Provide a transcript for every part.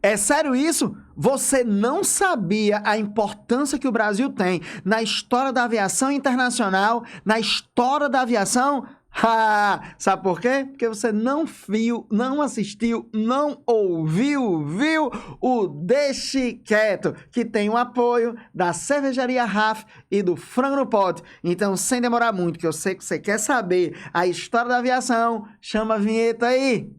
É sério isso? Você não sabia a importância que o Brasil tem na história da aviação internacional, na história da aviação? Sabe por quê? Porque você não viu, não assistiu, não ouviu, viu o Deixe Quieto, que tem o apoio da Cervejaria Raf e do Frango no Pote. Então, sem demorar muito, que eu sei que você quer saber a história da aviação, chama a vinheta aí!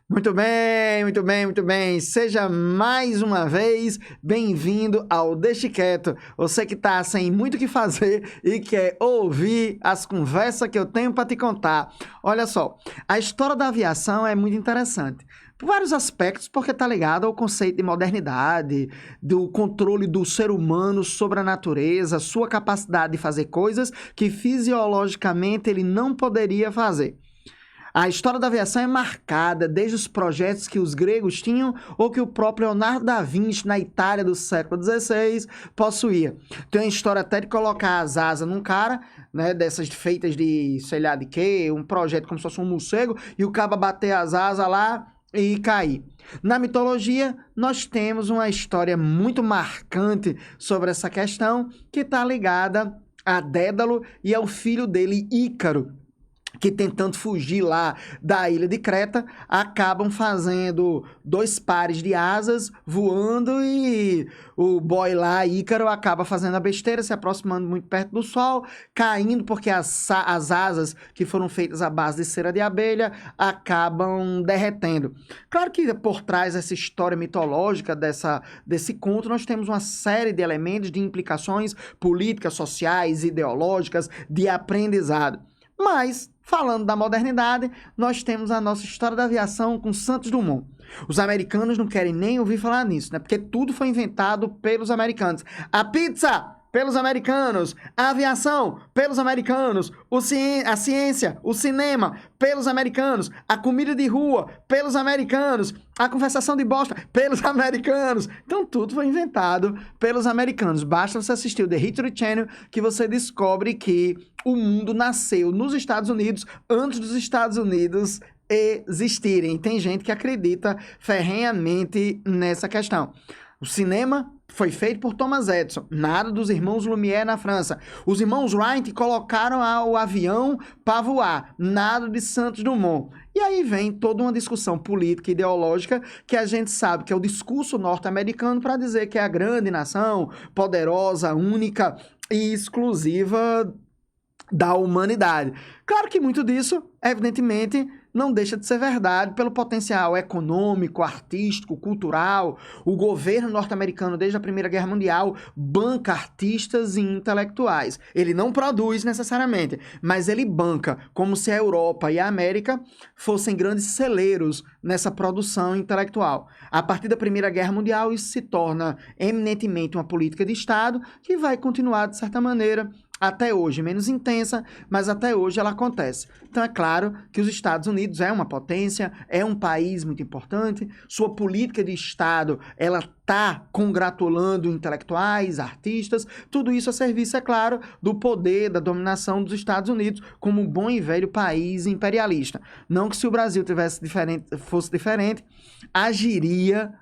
Muito bem, muito bem, muito bem. Seja mais uma vez bem-vindo ao Deixe Quieto. Você que tá sem muito o que fazer e quer ouvir as conversas que eu tenho para te contar. Olha só, a história da aviação é muito interessante. Por vários aspectos, porque tá ligado ao conceito de modernidade, do controle do ser humano sobre a natureza, sua capacidade de fazer coisas que fisiologicamente ele não poderia fazer. A história da aviação é marcada desde os projetos que os gregos tinham ou que o próprio Leonardo da Vinci, na Itália do século XVI, possuía. Tem a história até de colocar as asas num cara, né, dessas feitas de sei lá de quê, um projeto como se fosse um morcego, e o cabo bater as asas lá e cair. Na mitologia, nós temos uma história muito marcante sobre essa questão, que está ligada a Dédalo e ao filho dele, Ícaro, que tentando fugir lá da ilha de Creta, acabam fazendo dois pares de asas, voando, e o boy lá, Ícaro, acaba fazendo a besteira, se aproximando muito perto do sol, caindo porque as asas que foram feitas à base de cera de abelha acabam derretendo. Claro que por trás dessa história mitológica, desse conto, nós temos uma série de elementos, de implicações políticas, sociais, ideológicas, de aprendizado. Mas, falando da modernidade, nós temos a nossa história da aviação com Santos Dumont. Os americanos não querem nem ouvir falar nisso, né? Porque tudo foi inventado pelos americanos. A pizza, pelos americanos. A aviação, pelos americanos. A ciência, o cinema, pelos americanos. A comida de rua, pelos americanos. A conversação de bosta, pelos americanos. Então, tudo foi inventado pelos americanos. Basta você assistir o The History Channel que você descobre que o mundo nasceu nos Estados Unidos antes dos Estados Unidos existirem. Tem gente que acredita ferrenhamente nessa questão. O cinema foi feito por Thomas Edison, nada dos irmãos Lumière na França. Os irmãos Wright colocaram o avião para voar, nada de Santos Dumont. E aí vem toda uma discussão política e ideológica que a gente sabe que é o discurso norte-americano para dizer que é a grande nação, poderosa, única e exclusiva da humanidade. Claro que muito disso, evidentemente, não deixa de ser verdade pelo potencial econômico, artístico, cultural. O governo norte-americano, desde a Primeira Guerra Mundial, banca artistas e intelectuais. Ele não produz necessariamente, mas ele banca, como se a Europa e a América fossem grandes celeiros nessa produção intelectual. A partir da Primeira Guerra Mundial, isso se torna eminentemente uma política de Estado que vai continuar, de certa maneira, até hoje, menos intensa, mas até hoje ela acontece. Então é claro que os Estados Unidos é uma potência, é um país muito importante, sua política de Estado, ela está congratulando intelectuais, artistas, tudo isso a serviço, é claro, do poder, da dominação dos Estados Unidos como um bom e velho país imperialista. Não que se o Brasil fosse diferente, agiria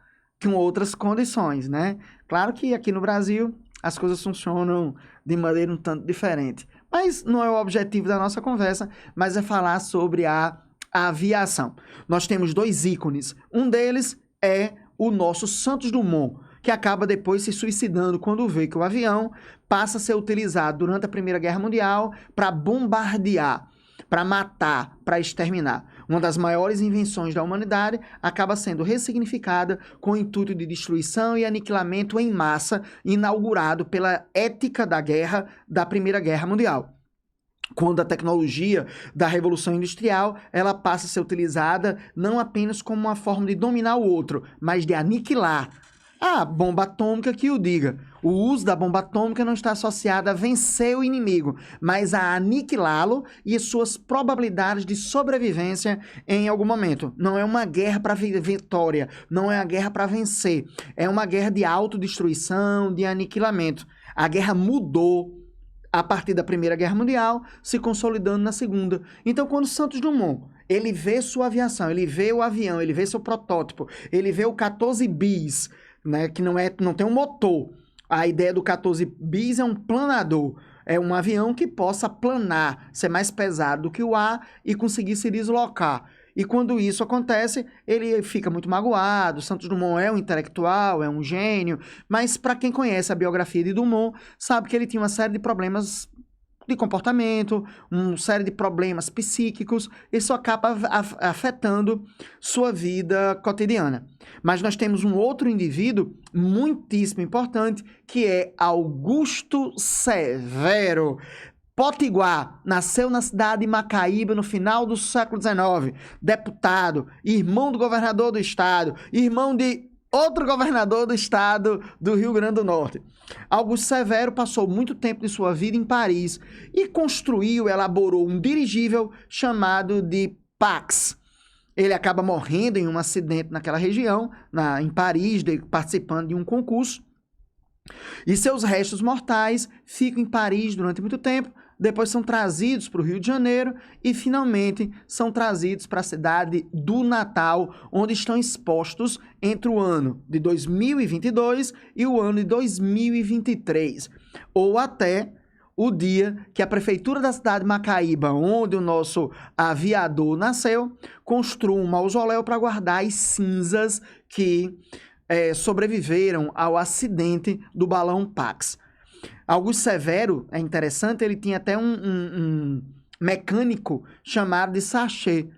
com outras condições, né? Claro que aqui no Brasil as coisas funcionam de maneira um tanto diferente. Mas não é o objetivo da nossa conversa, mas é falar sobre a aviação. Nós temos dois ícones. Um deles é o nosso Santos Dumont, que acaba depois se suicidando quando vê que o avião passa a ser utilizado durante a Primeira Guerra Mundial para bombardear, para matar, para exterminar. Uma das maiores invenções da humanidade acaba sendo ressignificada com o intuito de destruição e aniquilamento em massa, inaugurado pela ética da guerra da Primeira Guerra Mundial. Quando a tecnologia da Revolução Industrial, ela passa a ser utilizada não apenas como uma forma de dominar o outro, mas de aniquilar. A bomba atômica que o diga. O uso da bomba atômica não está associado a vencer o inimigo, mas a aniquilá-lo e as suas probabilidades de sobrevivência em algum momento. Não é uma guerra para vitória, não é uma guerra para vencer. É uma guerra de autodestruição, de aniquilamento. A guerra mudou a partir da Primeira Guerra Mundial, se consolidando na Segunda. Então, quando Santos Dumont, ele vê sua aviação, ele vê o avião, ele vê seu protótipo, ele vê o 14 bis, né, que não tem um motor. A ideia do 14 bis é um planador. É um avião que possa planar, ser mais pesado do que o ar e conseguir se deslocar. E quando isso acontece, ele fica muito magoado. Santos Dumont é um intelectual, é um gênio, mas para quem conhece a biografia de Dumont, sabe que ele tinha uma série de problemas de comportamento, uma série de problemas psíquicos, isso acaba afetando sua vida cotidiana. Mas nós temos um outro indivíduo muitíssimo importante, que é Augusto Severo. Potiguar nasceu na cidade de Macaíba no final do século XIX, deputado, irmão do governador do estado, irmão de outro governador do estado do Rio Grande do Norte. Augusto Severo passou muito tempo de sua vida em Paris e elaborou um dirigível chamado de Pax. Ele acaba morrendo em um acidente naquela região, em Paris, participando de um concurso. E seus restos mortais ficam em Paris durante muito tempo, depois são trazidos para o Rio de Janeiro e, finalmente, são trazidos para a cidade do Natal, onde estão expostos entre o ano de 2022 e o ano de 2023, ou até o dia que a prefeitura da cidade de Macaíba, onde o nosso aviador nasceu, construiu um mausoléu para guardar as cinzas que sobreviveram ao acidente do balão Pax. Augusto Severo, é interessante, ele tinha até um mecânico chamado de Sachet,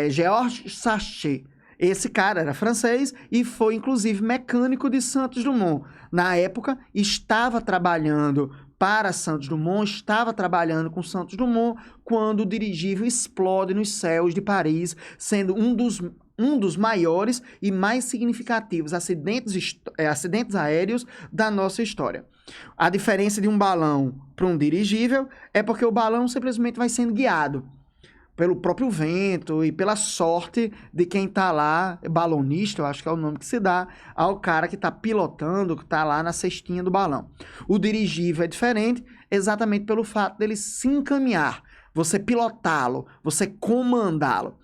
Georges Sachet. Esse cara era francês e foi, inclusive, mecânico de Santos Dumont. Na época, estava trabalhando para Santos Dumont, estava trabalhando com Santos Dumont, quando o dirigível explode nos céus de Paris, sendo um dos maiores e mais significativos acidentes aéreos da nossa história. A diferença de um balão para um dirigível é porque o balão simplesmente vai sendo guiado pelo próprio vento e pela sorte de quem está lá, balonista, eu acho que é o nome que se dá, ao cara que está pilotando, que está lá na cestinha do balão. O dirigível é diferente exatamente pelo fato dele se encaminhar, você pilotá-lo, você comandá-lo.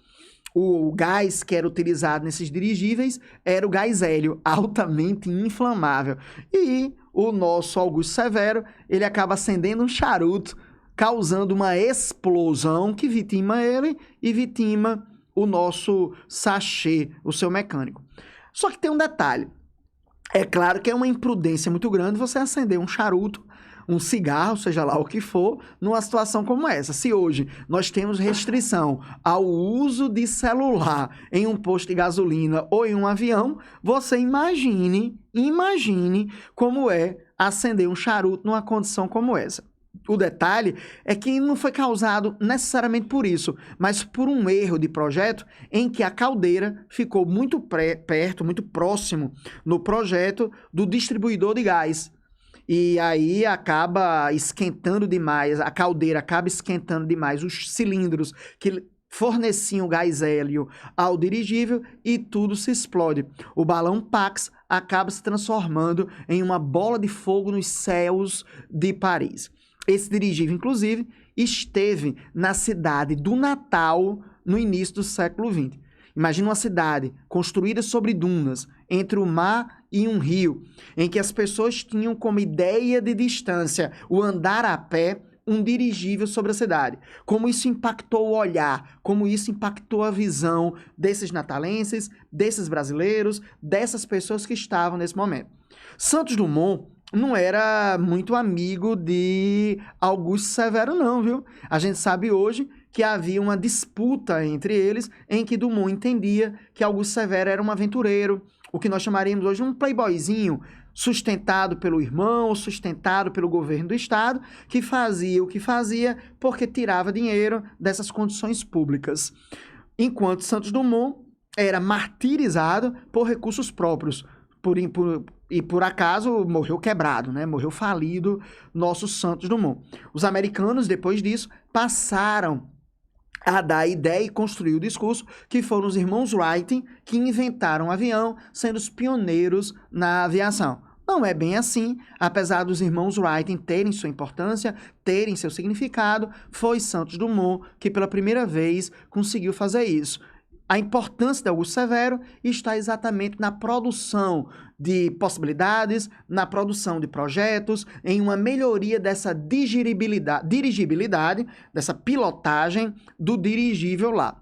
O gás que era utilizado nesses dirigíveis era o gás hélio, altamente inflamável. E o nosso Augusto Severo, ele acaba acendendo um charuto, causando uma explosão que vitima ele e vitima o nosso Sachet, o seu mecânico. Só que tem um detalhe. É claro que é uma imprudência muito grande você acender um charuto, um cigarro, seja lá o que for, numa situação como essa. Se hoje nós temos restrição ao uso de celular em um posto de gasolina ou em um avião, você imagine como é acender um charuto numa condição como essa. O detalhe é que não foi causado necessariamente por isso, mas por um erro de projeto em que a caldeira ficou muito perto, muito próximo no projeto do distribuidor de gás. E aí acaba esquentando demais, a caldeira acaba esquentando demais os cilindros que forneciam gás hélio ao dirigível e tudo se explode. O balão Pax acaba se transformando em uma bola de fogo nos céus de Paris. Esse dirigível, inclusive, esteve na cidade do Natal no início do século XX. Imagina uma cidade construída sobre dunas, entre o mar e um rio, em que as pessoas tinham como ideia de distância o andar a pé, um dirigível sobre a cidade. Como isso impactou o olhar, como isso impactou a visão desses natalenses, desses brasileiros, dessas pessoas que estavam nesse momento. Santos Dumont não era muito amigo de Augusto Severo não, viu? A gente sabe hoje que havia uma disputa entre eles, em que Dumont entendia que Augusto Severo era um aventureiro, o que nós chamaríamos hoje de um playboyzinho, sustentado pelo irmão, sustentado pelo governo do estado, que fazia o que fazia porque tirava dinheiro dessas condições públicas. Enquanto Santos Dumont era martirizado por recursos próprios, e por acaso morreu quebrado, né? Morreu falido nosso Santos Dumont. Os americanos, depois disso, passaram a dar a ideia e construir o discurso, que foram os irmãos Wright que inventaram o avião, sendo os pioneiros na aviação. Não é bem assim, apesar dos irmãos Wright terem sua importância, terem seu significado, foi Santos Dumont que pela primeira vez conseguiu fazer isso. A importância de Augusto Severo está exatamente na produção de possibilidades, na produção de projetos, em uma melhoria dessa dirigibilidade, dessa pilotagem do dirigível lá.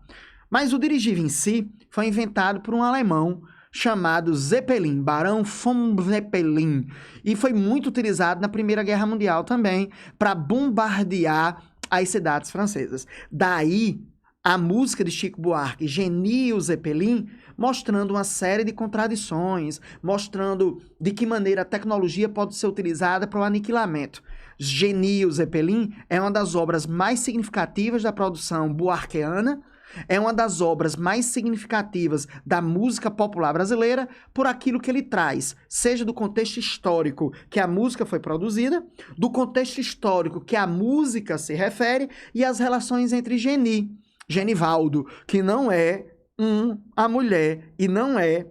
Mas o dirigível em si foi inventado por um alemão chamado Zeppelin, Barão von Zeppelin, e foi muito utilizado na Primeira Guerra Mundial também para bombardear as cidades francesas. Daí a música de Chico Buarque, Genie e o Zeppelin, mostrando uma série de contradições, mostrando de que maneira a tecnologia pode ser utilizada para o aniquilamento. Genie e o Zeppelin é uma das obras mais significativas da produção buarquiana, é uma das obras mais significativas da música popular brasileira por aquilo que ele traz, seja do contexto histórico que a música foi produzida, do contexto histórico que a música se refere e as relações entre Genivaldo, que não é a mulher e não é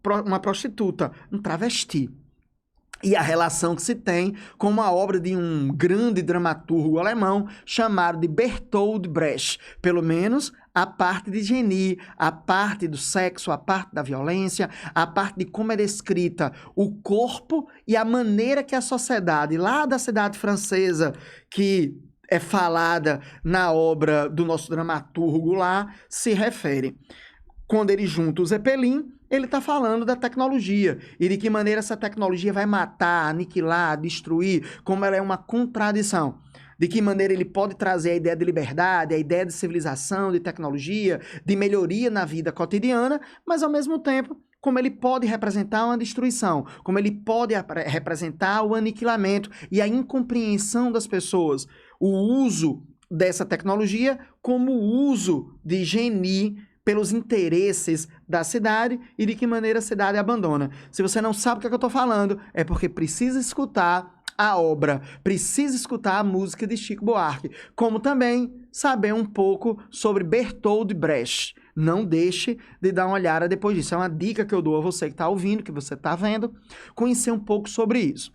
uma prostituta, um travesti. E a relação que se tem com uma obra de um grande dramaturgo alemão chamado de Bertolt Brecht. Pelo menos a parte de Genie, a parte do sexo, a parte da violência, a parte de como é descrita o corpo e a maneira que a sociedade lá da cidade francesa, que é falada na obra do nosso dramaturgo lá, se refere. Quando ele junta o Zeppelin, ele está falando da tecnologia e de que maneira essa tecnologia vai matar, aniquilar, destruir, como ela é uma contradição. De que maneira ele pode trazer a ideia de liberdade, a ideia de civilização, de tecnologia, de melhoria na vida cotidiana, mas ao mesmo tempo como ele pode representar uma destruição, como ele pode representar o aniquilamento e a incompreensão das pessoas. O uso dessa tecnologia como o uso de Genie pelos interesses da cidade e de que maneira a cidade abandona. Se você não sabe o que é que eu estou falando, é porque precisa escutar a obra, precisa escutar a música de Chico Buarque, como também saber um pouco sobre Bertolt Brecht. Não deixe de dar uma olhada depois disso. É uma dica que eu dou a você que está ouvindo, que você está vendo, conhecer um pouco sobre isso.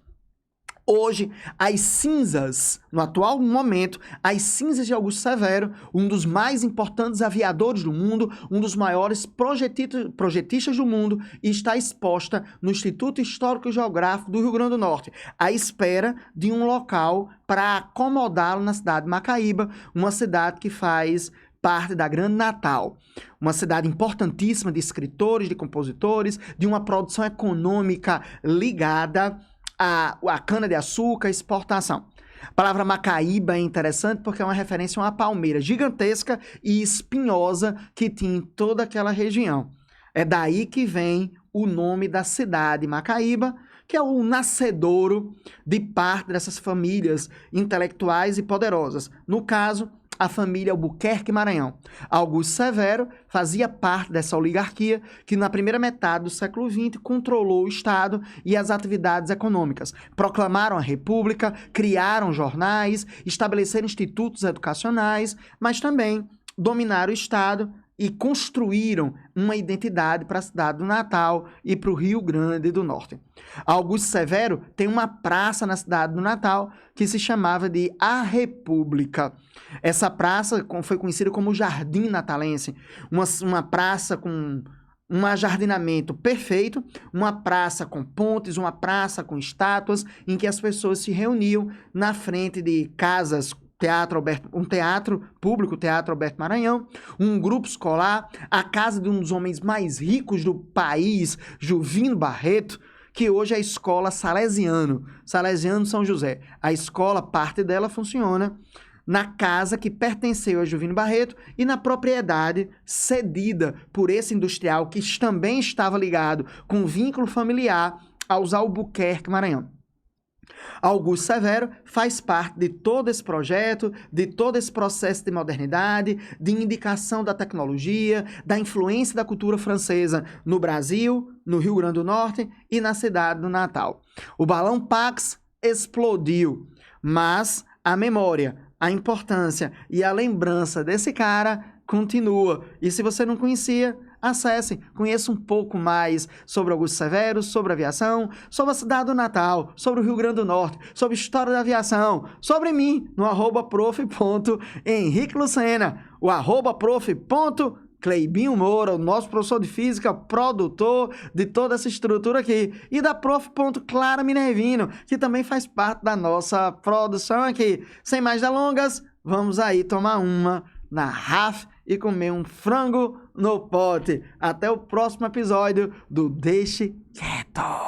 Hoje, as cinzas, no atual momento, as cinzas de Augusto Severo, um dos mais importantes aviadores do mundo, um dos maiores projetistas do mundo, está exposta no Instituto Histórico e Geográfico do Rio Grande do Norte, à espera de um local para acomodá-lo na cidade de Macaíba, uma cidade que faz parte da Grande Natal, uma cidade importantíssima de escritores, de compositores, de uma produção econômica ligada a cana-de-açúcar, exportação. A palavra Macaíba é interessante porque é uma referência a uma palmeira gigantesca e espinhosa que tinha em toda aquela região. É daí que vem o nome da cidade Macaíba, que é o nascedouro de parte dessas famílias intelectuais e poderosas. No caso, a família Albuquerque Maranhão. Augusto Severo fazia parte dessa oligarquia que na primeira metade do século XX controlou o Estado e as atividades econômicas. Proclamaram a República, criaram jornais, estabeleceram institutos educacionais, mas também dominaram o Estado e construíram uma identidade para a cidade do Natal e para o Rio Grande do Norte. Augusto Severo tem uma praça na cidade do Natal que se chamava de A República. Essa praça foi conhecida como Jardim Natalense, uma praça com um ajardinamento perfeito, uma praça com pontes, uma praça com estátuas, em que as pessoas se reuniam na frente de casas, um teatro público, o Teatro Alberto Maranhão, um grupo escolar, a casa de um dos homens mais ricos do país, Juvino Barreto, que hoje é a Escola Salesiano São José. A escola, parte dela funciona na casa que pertenceu a Juvino Barreto e na propriedade cedida por esse industrial que também estava ligado com vínculo familiar aos Albuquerque Maranhão. Augusto Severo faz parte de todo esse projeto, de todo esse processo de modernidade, de indicação da tecnologia, da influência da cultura francesa no Brasil, no Rio Grande do Norte e na cidade do Natal. O balão Pax explodiu, mas a memória a importância e a lembrança desse cara continua. E se você não conhecia, acesse, conheça um pouco mais sobre Augusto Severo, sobre aviação, sobre a cidade do Natal, sobre o Rio Grande do Norte, sobre história da aviação, sobre mim, no @prof.henriquelucena, o @prof.Cleibinho Moura, o nosso professor de física, produtor de toda essa estrutura aqui, e da prof.Clara Minervino, que também faz parte da nossa produção aqui. Sem mais delongas, vamos aí tomar uma na RAF e comer um frango no pote. Até o próximo episódio do Deixe Quieto!